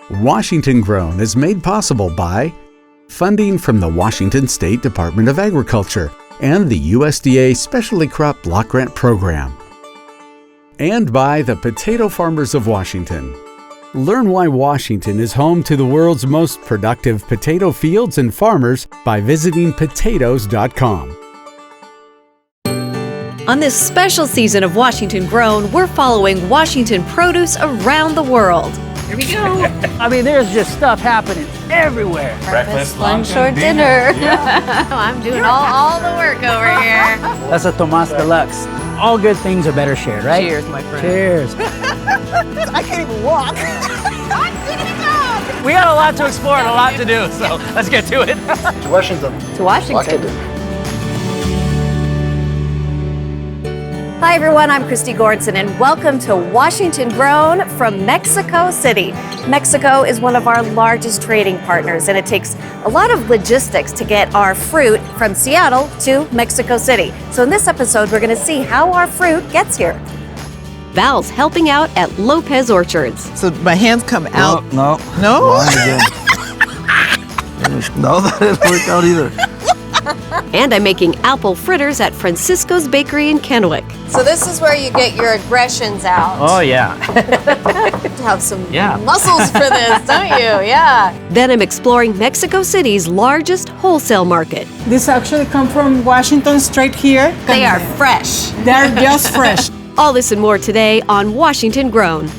Washington Grown is made possible by funding from the Washington State Department of Agriculture and the USDA Specialty Crop Block Grant Program. And by the Potato Farmers of Washington. Learn why Washington is home to the world's most productive potato fields and farmers by visiting potatoes.com. On this special season of Washington Grown, we're following Washington produce around the world. Here we go. I mean, there's just stuff happening everywhere. Breakfast, lunch, or dinner. Yeah. I'm doing all the work over here. That's a Tomas Deluxe. All good things are better shared, right? Cheers, my friend. Cheers. I can't even walk. We got a lot to explore and a lot to do, so let's get to it. To Washington. To Washington. Hi everyone, I'm Christy Gordson and welcome to Washington Grown from Mexico City. Mexico is one of our largest trading partners and it takes a lot of logistics to get our fruit from Seattle to Mexico City. So in this episode, we're going to see how our fruit gets here. Val's helping out at Lopez Orchards. So my hands come out. No. No? No, that didn't work out either. And I'm making apple fritters at Francisco's Bakery in Kennewick. So this is where you get your aggressions out. Oh, yeah. You have some muscles for this, don't you? Yeah. Then I'm exploring Mexico City's largest wholesale market. This actually come from Washington straight here. They are fresh. They're just fresh. All this and more today on Washington Grown.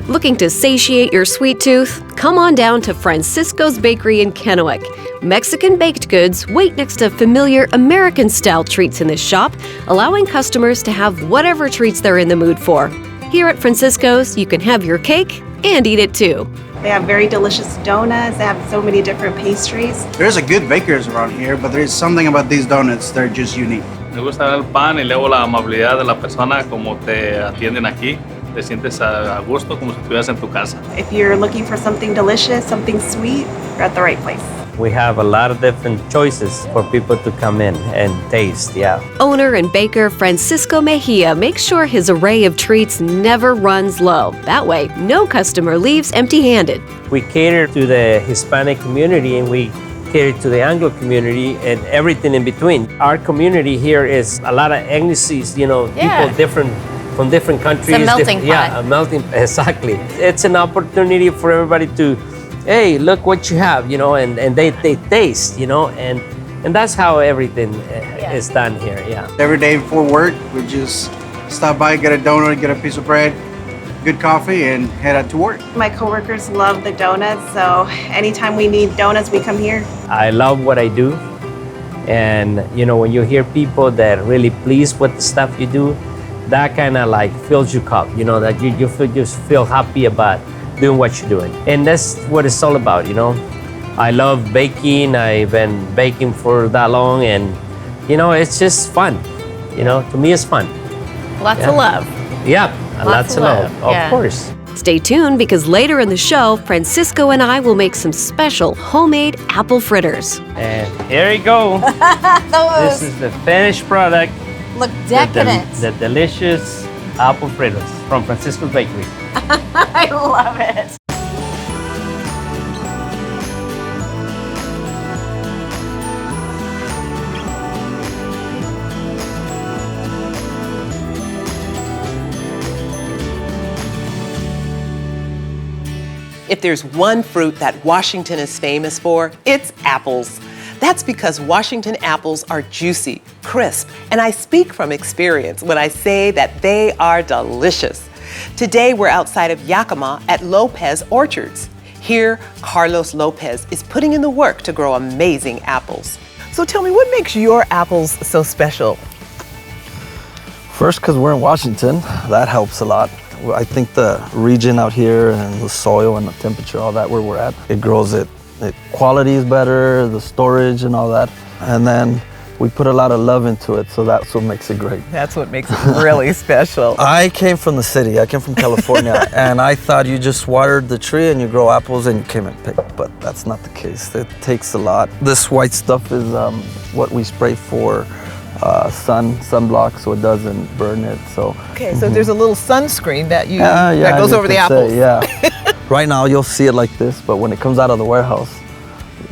Looking to satiate your sweet tooth? Come on down to Francisco's Bakery in Kennewick. Mexican baked goods wait next to familiar American-style treats in this shop, allowing customers to have whatever treats they're in the mood for. Here at Francisco's, you can have your cake and eat it too. They have very delicious donuts. They have so many different pastries. There's a good bakers around here, but there's something about these donuts, they're just unique. Me gusta ver el pan y luego la amabilidad de la persona como te atienden aquí. Te sientes a gusto como si estuvieras en tu casa. If you're looking for something delicious, something sweet, you're at the right place. We have a lot of different choices for people to come in and taste, Owner and baker Francisco Mejia makes sure his array of treats never runs low. That way, no customer leaves empty-handed. We cater to the Hispanic community and we cater to the Anglo community and everything in between. Our community here is a lot of ethnicities, people from different countries. It's a melting pot. Yeah, a melting, exactly. It's an opportunity for everybody to, hey, look what you have, and they taste, and that's how everything is done here, Every day before work, we just stop by, get a donut, get a piece of bread, good coffee, and head out to work. My coworkers love the donuts, so anytime we need donuts, we come here. I love what I do, and when you hear people that are really pleased with the stuff you do, that kind of like fills your cup, that you just feel happy about doing what you're doing. And that's what it's all about, I love baking. I've been baking for that long and, it's just fun. To me it's fun. Lots of love. Yeah, lots of love, of course. Stay tuned because later in the show, Francisco and I will make some special homemade apple fritters. And here you go. This is the finished product. Look decadent. The delicious apple fritters from Francisco's Bakery. I love it. If there's one fruit that Washington is famous for, it's apples. That's because Washington apples are juicy, crisp, and I speak from experience when I say that they are delicious. Today, we're outside of Yakama at Lopez Orchards. Here, Carlos Lopez is putting in the work to grow amazing apples. So tell me, what makes your apples so special? First, because we're in Washington, that helps a lot. I think the region out here and the soil and the temperature, all that where we're at, it grows it. The quality is better, the storage and all that. And then we put a lot of love into it, so that's what makes it great. That's what makes it really special. I came from the city, I came from California, and I thought you just watered the tree and you grow apples and you came and pick, but that's not the case. It takes a lot. This white stuff is what we spray for sunblock so it doesn't burn it. So Okay, so there's a little sunscreen that that goes you over the could apples. say, yeah. Right now you'll see it like this, but when it comes out of the warehouse,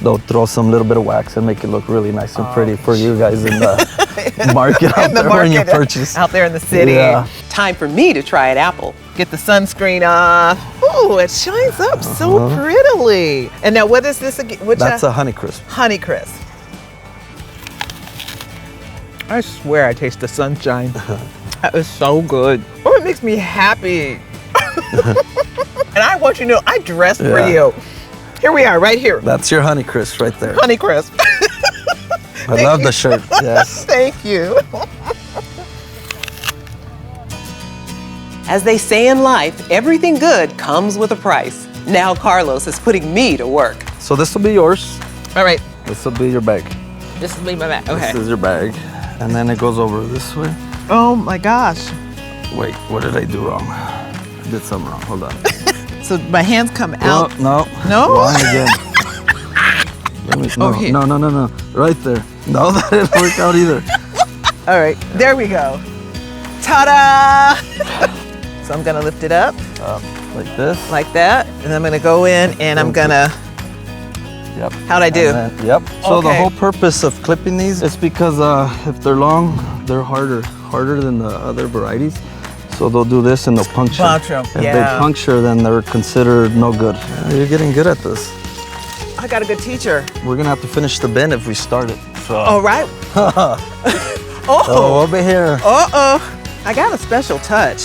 they'll throw some little bit of wax and make it look really nice and pretty for you guys in the market out there when you purchase. Out there in the city. Yeah. Time for me to try an apple. Get the sunscreen off. Ooh, it shines up so prettily. And now what is this again? That's a Honeycrisp. Honeycrisp. I swear I taste the sunshine. That is so good. Oh, it makes me happy. And I want you to know, I dressed for you. Here we are, right here. That's your Honeycrisp right there. Honeycrisp. I love the shirt, yes. Thank you. As they say in life, everything good comes with a price. Now Carlos is putting me to work. So this will be yours. All right. This will be your bag. This will be my bag. Okay. This is your bag. And then it goes over this way. Oh my gosh. Wait, what did I do wrong? I did something wrong, hold on. So my hands come out. No. No? Wrong again. Let me, no. Right there. No, that didn't work out either. All right, there we go. Ta-da! So I'm gonna lift it up. Like this. Like that. And I'm gonna go in and I'm gonna, Yep. how'd I do? Yep. So the Okay. whole purpose of clipping these is because if they're long, they're harder than the other varieties. So they'll do this and they'll puncture. Puncture, If they puncture, then they're considered no good. Yeah, you're getting good at this. I got a good teacher. We're gonna have to finish the bin if we start it. So. All right. So over here. Uh-oh. I got a special touch.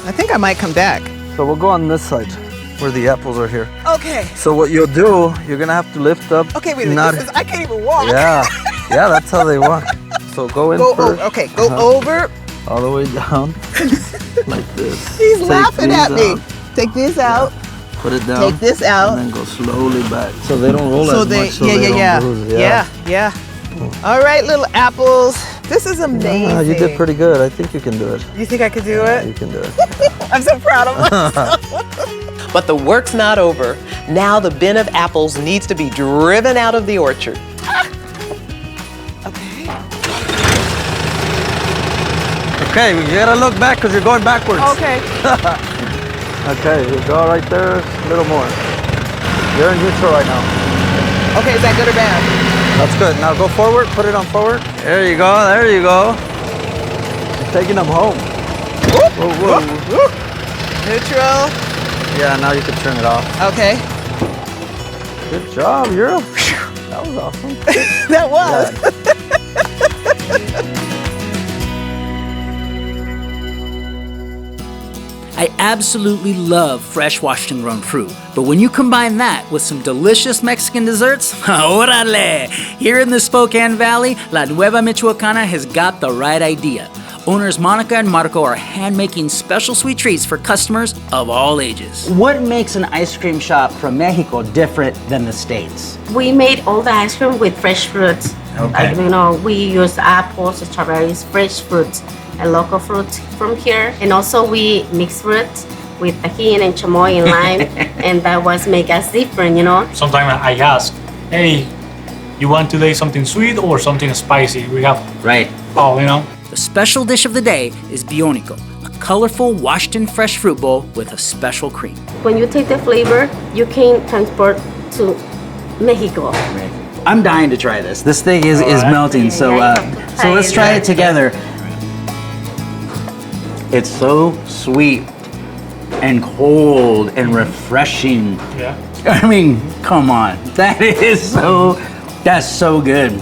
I think I might come back. So we'll go on this side where the apples are here. Okay. So what you'll do, you're gonna have to lift up. Okay, wait a minute. I can't even walk. Yeah, that's how they walk. So go in first. Okay, go over. All the way down, like this. He's Take laughing these at me. out. Take this out. Put it down. Take this out. And then go slowly back. So they don't roll So as they, much. So they don't bruise. yeah. All right, little apples. This is amazing. Yeah, you did pretty good. I think you can do it. You think I could do Yeah, it? you can do it. I'm so proud of myself. But the work's not over. Now the bin of apples needs to be driven out of the orchard. Okay, you gotta look back because you're going backwards. Okay. Okay, you go right there, a little more. You're in neutral right now. Okay, is that good or bad? That's good. Now go forward, put it on forward. There you go, there you go. You're taking them home. Whoa. Neutral. Yeah, now you can turn it off. Okay. Good job, that was awesome. That was. I absolutely love fresh Washington grown fruit, but when you combine that with some delicious Mexican desserts, órale! Here in the Spokane Valley, La Nueva Michoacana has got the right idea. Owners Monica and Marco are hand-making special sweet treats for customers of all ages. What makes an ice cream shop from Mexico different than the States? We made all the ice cream with fresh fruits. Okay. We use apples, strawberries, fresh fruits, and local fruits from here. And also we mix fruits with tajin and chamoy and lime, and that was make us different, Sometimes I ask, hey, you want today something sweet or something spicy? We have all, The special dish of the day is bionico, a colorful Washington fresh fruit bowl with a special cream. When you take the flavor, you can transport to Mexico. I'm dying to try this. This thing is melting, so let's try it together. It's so sweet and cold and refreshing. Yeah. I mean, come on. That's so good.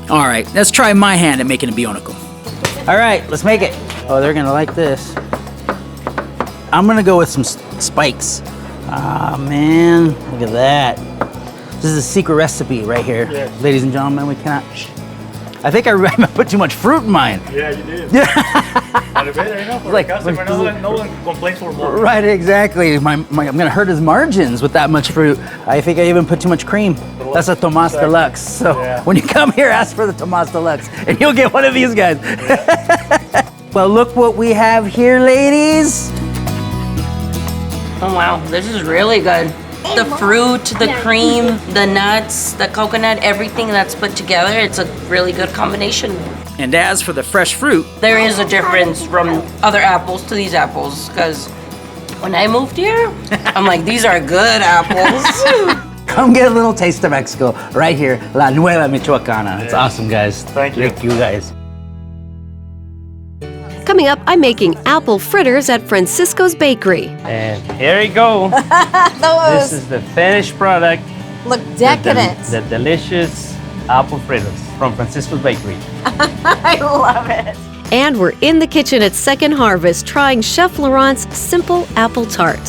All right, let's try my hand at making a bionico. All right, let's make it. Oh, they're gonna like this. I'm gonna go with some spikes. Ah, man, look at that. This is a secret recipe right here. Yeah. Ladies and gentlemen, we cannot. I think I put too much fruit in mine. Yeah, you did. Yeah. For the customer, no one complains for more. Right, exactly. I'm gonna hurt his margins with that much fruit. I think I even put too much cream. That's a Tomas Deluxe. So when you come here, ask for the Tomas Deluxe, and you'll get one of these guys. Yeah. Well, look what we have here, ladies. Oh wow, this is really good. The fruit, the cream, the nuts, the coconut, everything that's put together, it's a really good combination. And as for the fresh fruit, There is a difference from other apples to these apples, because when I moved here, I'm like, these are good apples. Come get a little taste of Mexico right here, La Nueva Michoacana. It's awesome, guys. Thank you guys. Coming up, I'm making apple fritters at Francisco's Bakery. And here you go. This is the finished product. Look decadent. The delicious apple fritters from Francisco's Bakery. I love it. And we're in the kitchen at Second Harvest trying Chef Laurent's simple apple tart.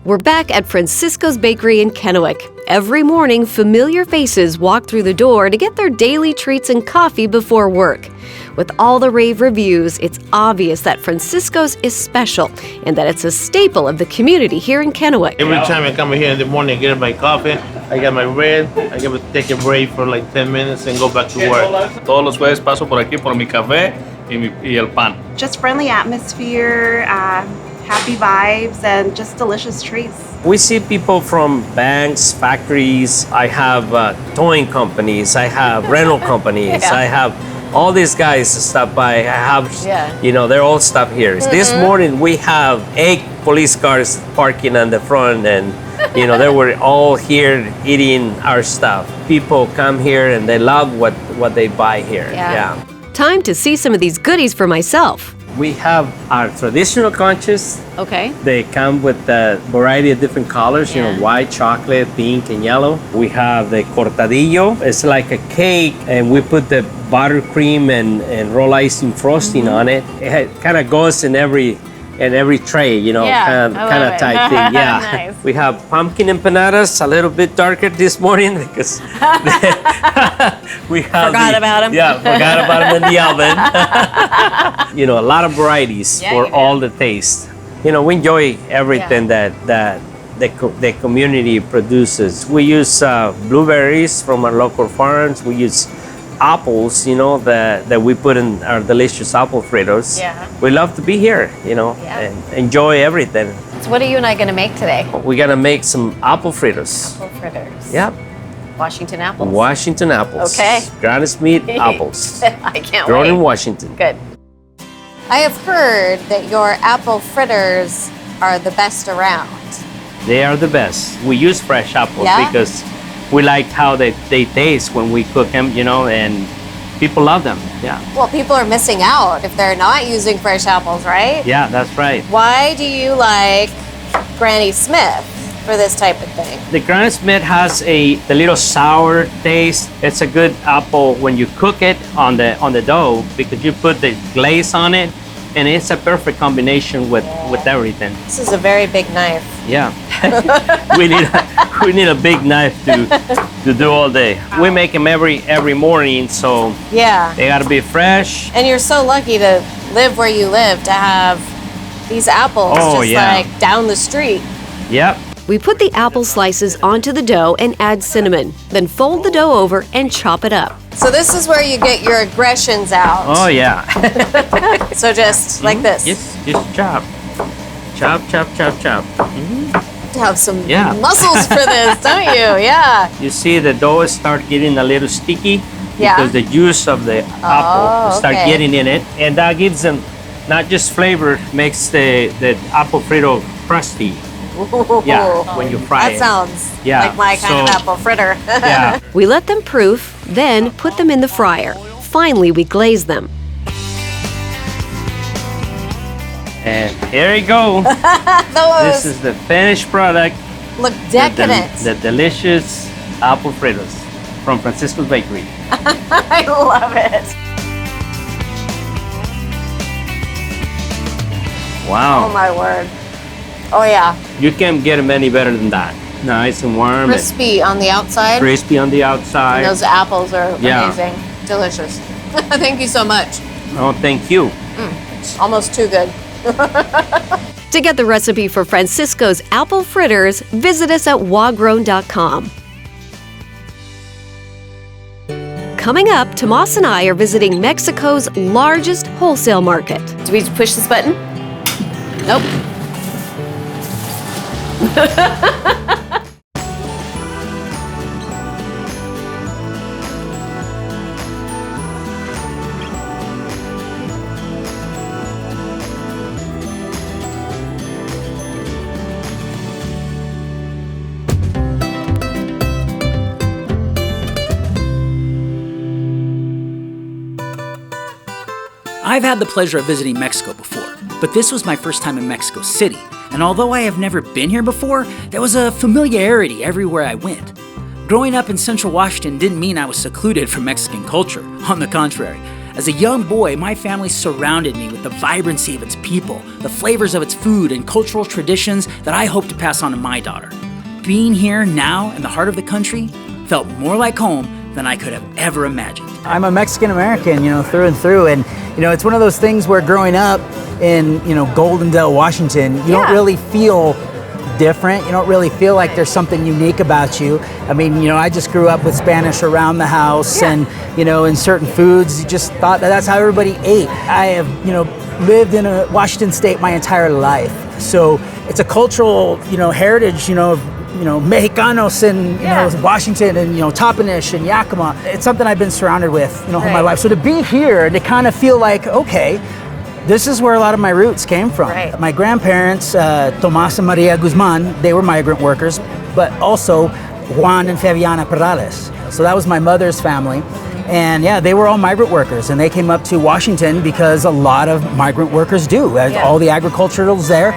We're back at Francisco's Bakery in Kennewick. Every morning, familiar faces walk through the door to get their daily treats and coffee before work. With all the rave reviews, it's obvious that Francisco's is special and that it's a staple of the community here in Kennewick. Every time I come here in the morning, I get my coffee, I get my bread, I get to take a break for like 10 minutes and go back to work. Todos los jueves paso por aquí por mi café y el pan. Just friendly atmosphere, happy vibes, and just delicious treats. We see people from banks, factories. I have towing companies. I have rental companies. Yeah. I have all these guys stop by. I have, they're all stop here. This morning we have 8 police cars parking on the front, and they were all here eating our stuff. People come here and they love what they buy here. Yeah. Time to see some of these goodies for myself. We have our traditional conches. Okay. They come with a variety of different colors, white, chocolate, pink, and yellow. We have the cortadillo. It's like a cake, and we put the buttercream and roll icing frosting on it. It kind of goes in every tray, kind of type thing. Yeah. Nice. We have pumpkin empanadas, a little bit darker this morning because we have Forgot about 'em. Yeah, forgot about them in the oven. A lot of varieties for all the taste. We enjoy everything that the community produces. We use blueberries from our local farms. We use apples, that we put in our delicious apple fritters. Yeah. We love to be here, and enjoy everything. So what are you and I going to make today? We're gonna make some apple fritters. Apple fritters. Yep. Washington apples. Washington apples. Okay. Granite Smith apples. I can't Grown wait. in Washington. Good. I have heard that your apple fritters are the best around. They are the best. We use fresh apples Yeah? because we like how they taste when we cook them, and people love them. Yeah. Well, people are missing out if they're not using fresh apples, right? Yeah, that's right. Why do you like Granny Smith for this type of thing? The Granite Smith has the little sour taste. It's a good apple when you cook it on the dough because you put the glaze on it, and it's a perfect combination with everything. This is a very big knife. Yeah. we need a big knife to do all day. We make them every morning, so Yeah. they gotta be fresh. And you're so lucky to live where you live to have these apples just like down the street. Yep. We put the apple slices onto the dough and add cinnamon, then fold the dough over and chop it up. So this is where you get your aggressions out. Oh yeah. So just like this. Just chop. Chop, chop, chop, chop. To have some Yeah. muscles for this, don't you? Yeah. You see the dough start getting a little sticky Yeah. because the juice of the apple start okay. getting in it, and that gives them not just flavor, makes the apple frito crusty. Yeah, when you fry That it. sounds Yeah, like my kind of so- apple fritter. Yeah. We let them proof, then put them in the fryer. Finally, we glaze them. And here you go. This is the finished product. Look decadent. The delicious apple fritters from Francisco's Bakery. I love it. Wow. Oh my word. Oh yeah. You can't get them any better than that. Nice and warm Crispy on the outside. and crispy on the outside. And those apples are Yeah. amazing. Delicious. Thank you so much. Oh, thank you. It's almost too good. To get the recipe for Francisco's apple fritters, visit us at wagrown.com. Coming up, Tomas and I are visiting Mexico's largest wholesale market. Do we push this button? Nope. I've had the pleasure of visiting Mexico before, but this was my first time in Mexico City, and although I have never been here before, there was a familiarity everywhere I went. Growing up in Central Washington didn't mean I was secluded from Mexican culture. On the contrary, as a young boy, my family surrounded me with the vibrancy of its people, the flavors of its food, and cultural traditions that I hope to pass on to my daughter. Being here now in the heart of the country felt more like home than I could have ever imagined. I'm a Mexican American, through and through, and it's one of those things where growing up in, Goldendale, Washington, you don't really feel different. You don't really feel like there's something unique about you. I mean, I just grew up with Spanish around the house, and in certain foods, you just thought that's how everybody ate. I have, lived in Washington State my entire life, so it's a cultural, heritage, of Mexicanos in Washington and Toppenish and Yakama. It's something I've been surrounded with all my life. So to be here and to kind of feel like, okay, this is where a lot of my roots came from. My grandparents, Tomas and Maria Guzman, they were migrant workers, but also Juan and Fabiana Perales. So that was my mother's family. And they were all migrant workers, and they came up to Washington because a lot of migrant workers do. All the agriculturals there,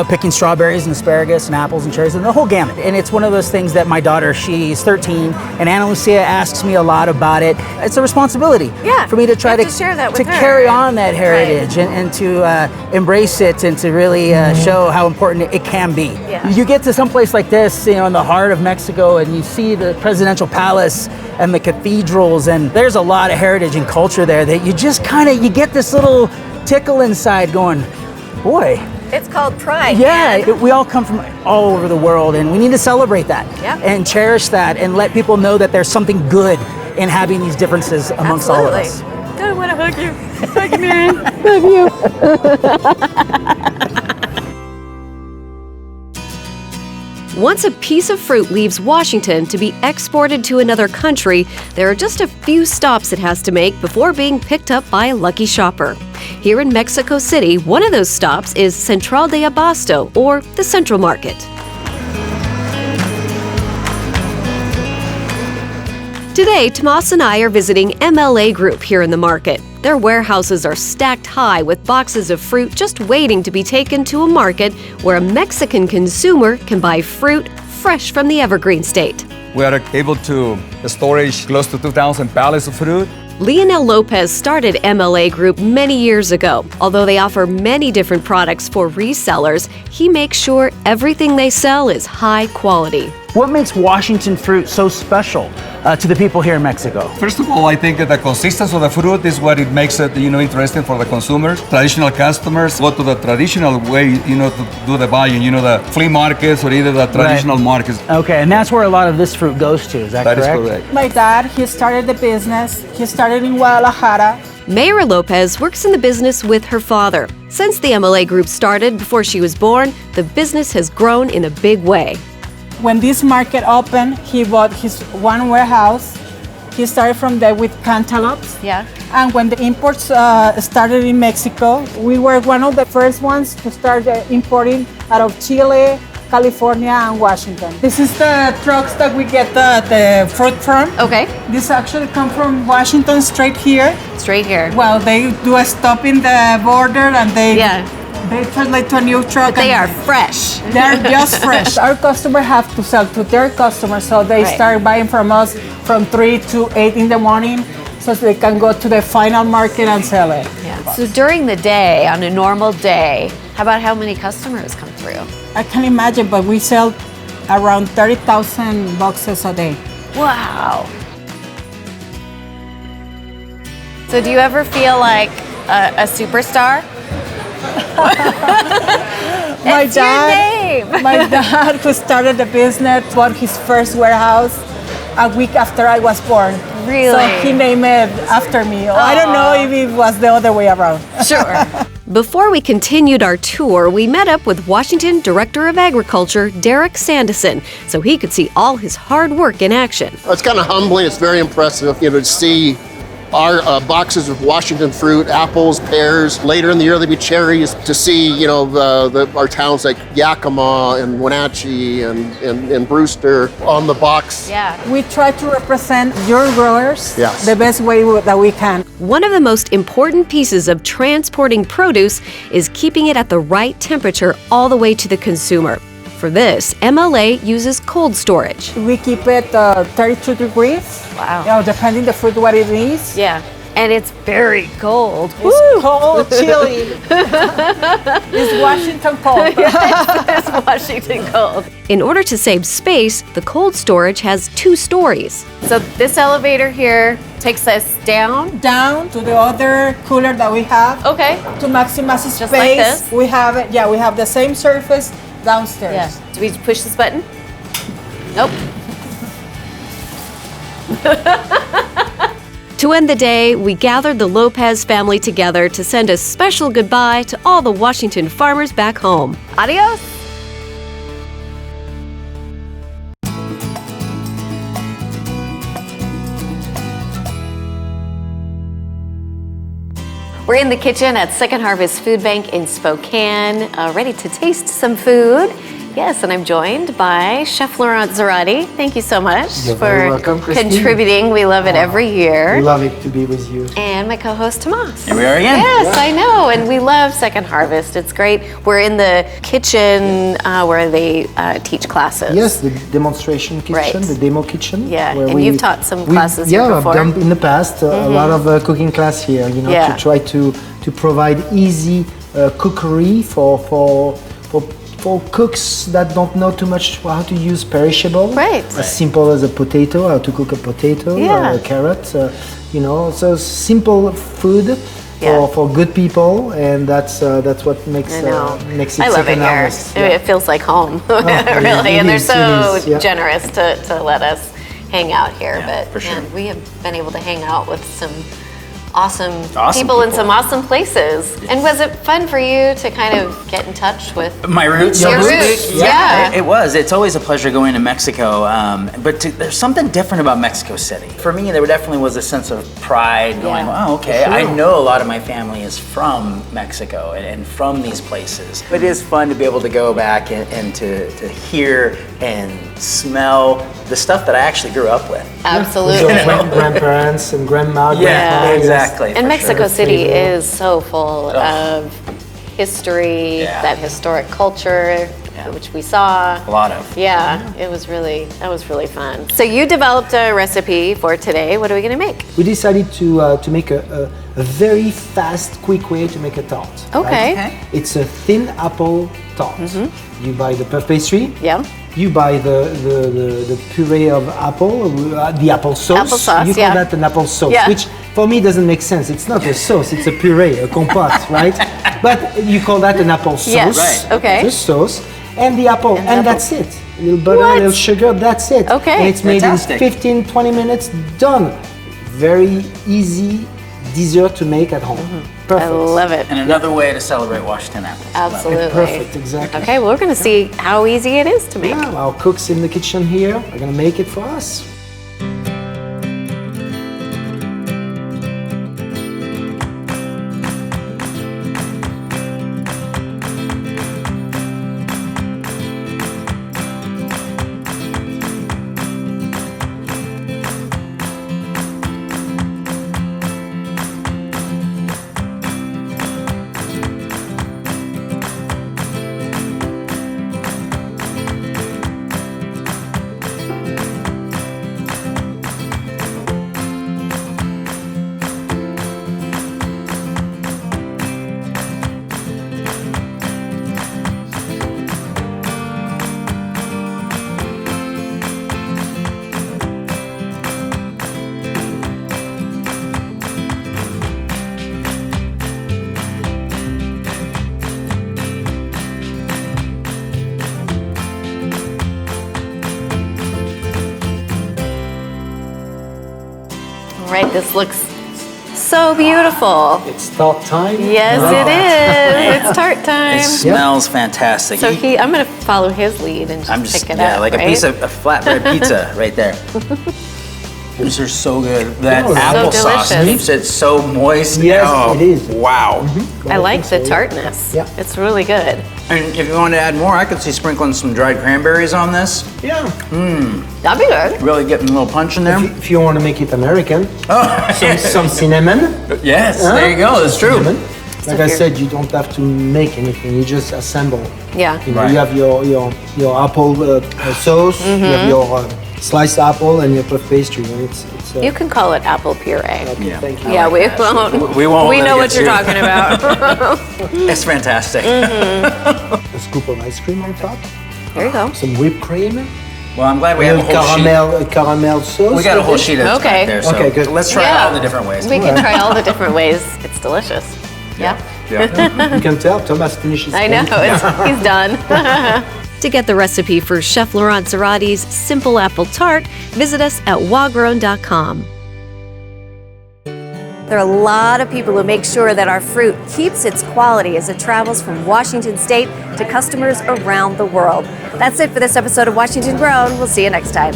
picking strawberries and asparagus and apples and cherries and the whole gamut. And it's one of those things that my daughter, she's 13, and Ana Lucia asks me a lot about it. It's a responsibility for me to try to share that with her. Carry on that heritage and to embrace it and to really show how important it can be. You get to some place like this, in the heart of Mexico, and you see the presidential palace and the cathedrals, and there's a lot of heritage and culture there that you just you get this little tickle inside going, boy. It's called pride. We all come from all over the world, and we need to celebrate that and cherish that and let people know that there's something good in having these differences amongst all of us. I want to hug you. Hug you, man. Love you. Once a piece of fruit leaves Washington to be exported to another country, there are just a few stops it has to make before being picked up by a lucky shopper. Here in Mexico City, one of those stops is Central de Abasto, or the Central Market. Today, Tomas and I are visiting MLA Group here in the market. Their warehouses are stacked high with boxes of fruit just waiting to be taken to a market where a Mexican consumer can buy fruit fresh from the Evergreen State. We are able to storage close to 2,000 pallets of fruit. Leonel Lopez started MLA Group many years ago. Although they offer many different products for resellers, he makes sure everything they sell is high quality. What makes Washington fruit so special to the people here in Mexico? First of all, I think that the consistency of the fruit is what it makes it, interesting for the consumers. Traditional customers go to the traditional way, to do the buying, the flea markets or either the traditional markets. Okay, and that's where a lot of this fruit goes to, is that correct? That is correct. My dad, he started the business. He started in Guadalajara. Mayra Lopez works in the business with her father. Since the MLA Group started before she was born, the business has grown in a big way. When this market opened, he bought his one warehouse. He started from there with cantaloupes. And when the imports started in Mexico, we were one of the first ones to start importing out of Chile, California, and Washington. This is the trucks that we get the fruit from. Okay. This actually comes from Washington, straight here. Straight here. Well, they do a stop in the border and they translate to a new truck. But they are fresh. They're just fresh. Our customers have to sell to their customers, so they start buying from us from 3 to 8 in the morning, so they can go to the final market and sell it. So during the day, on a normal day, how many customers come through? I can imagine, but we sell around 30,000 boxes a day. Wow. So do you ever feel like a superstar? My dad, who started the business, bought his first warehouse. a week after I was born. Really? So he named it after me. I don't know if it was the other way around. Sure. Before we continued our tour, we met up with Washington Director of Agriculture, Derek Sandison, so he could see all his hard work in action. It's kind of humbling. It's very impressive, to see our boxes of Washington fruit, apples, pears. Later in the year, there'll be cherries. To see, our towns like Yakama and Wenatchee and Brewster on the box. Yeah. We try to represent your growers Yes. the best way that we can. One of the most important pieces of transporting produce is keeping it at the right temperature all the way to the consumer. For this, MLA uses cold storage. We keep it 32 degrees. Wow. Depending the fruit what it is. Yeah. And it's very cold. It's cold, chilly. It's Washington cold. It's Washington cold. In order to save space, the cold storage has 2 stories. So this elevator here takes us down? Down to the other cooler that we have. Okay. To maximize space. Just like this? We have it. Yeah, we have the same surface downstairs. Yeah. Do we push this button? Nope. To end the day, we gathered the Lopez family together to send a special goodbye to all the Washington farmers back home. Adios. We're in the kitchen at Second Harvest Food Bank in Spokane, ready to taste some food. Yes, and I'm joined by Chef Laurent Zarate. Thank you so much You're for very welcome, Christine. contributing. We love it every year. We love it to be with you. And my co-host Tomas. Here we are again. Yes, I know, and we love Second Harvest. It's great. We're in the kitchen where they teach classes. Yes, the demonstration kitchen, Right. the demo kitchen. Yeah, where and you've taught some classes here yeah, before. I've done in the past a lot of cooking class here. Yeah. To try to provide easy cookery for cooks that don't know too much how to use perishable. Right. As simple as a potato, how to cook a potato, Yeah. a carrot. So simple food. Yeah. For good people, and that's what makes it I love it Second here. Harvest. It feels like home, really. And they're so generous to let us hang out here. Yeah, but for sure. man, we have been able to hang out with some awesome people in some awesome places. And was it fun for you to kind of get in touch with My roots? Your roots, yeah. It was. It's always a pleasure going to Mexico. But there's something different about Mexico City. For me, there definitely was a sense of pride going, oh, okay, I know a lot of my family is from Mexico and from these places. But it is fun to be able to go back and to hear and smell the stuff that I actually grew up with. Absolutely. With your grandparents and grandma. Yeah, grandpa, exactly. And Mexico City Flavor. is so full of history, that historic culture, which we saw. A lot of. Yeah, that was really fun. So you developed a recipe for today. What are we going to make? We decided to make a very fast, quick way to make a tart. Okay. Right? It's a thin apple tart. You buy the puff pastry. Yeah. You buy the puree of apple, the apple sauce. Applesauce, You call that an apple sauce, Yeah. which for me doesn't make sense. It's not a sauce, it's a puree, a compote, right? But you call that an apple sauce. Yes, right. Okay. The sauce and the apple, and that's it. A little butter, a little sugar, that's it. Okay. And it's made Fantastic. in 15, 20 minutes, done. Very easy dessert to make at home. Perfect. I love it. And another way to celebrate Washington apples. Absolutely. Perfect, exactly. Okay, well, we're going to see how easy it is to make. Yeah, our cooks in the kitchen here are gonna make it for us. right, this looks so beautiful. It's tart time. Yes, it is. It's tart time. It smells fantastic. So I'm going to follow his lead and just pick it up. Like right? a piece of a flatbread pizza right there. These are so good. That applesauce keeps it so moist. Yes, it is. Wow. I like the tartness. Yeah. It's really good. And if you want to add more, I could see sprinkling some dried cranberries on this. Yeah. That'd be good. Really getting a little punch in there. If you want to make it American, some cinnamon. Yes, there you go. That's true. Cinnamon. Like I said, you don't have to make anything. You just assemble. Yeah. You know, you have your apple sauce. You have your sliced apple and your puff pastry. And it's you can call it apple puree. Okay, thank you. Yeah, we won't. We won't. We know what you're talking about. It's fantastic. A scoop of ice cream on top. There you go. Some whipped cream. Well, I'm glad we have a whole caramel sauce. We got a whole sheet of back there. So okay, good. Let's try all the different ways. We can try all the different ways. It's delicious. Yeah. You can tell Thomas finishes. I know. He's done. To get the recipe for Chef Laurent Zarati's Simple Apple Tart, visit us at wagrown.com. There are a lot of people who make sure that our fruit keeps its quality as it travels from Washington State to customers around the world. That's it for this episode of Washington Grown. We'll see you next time.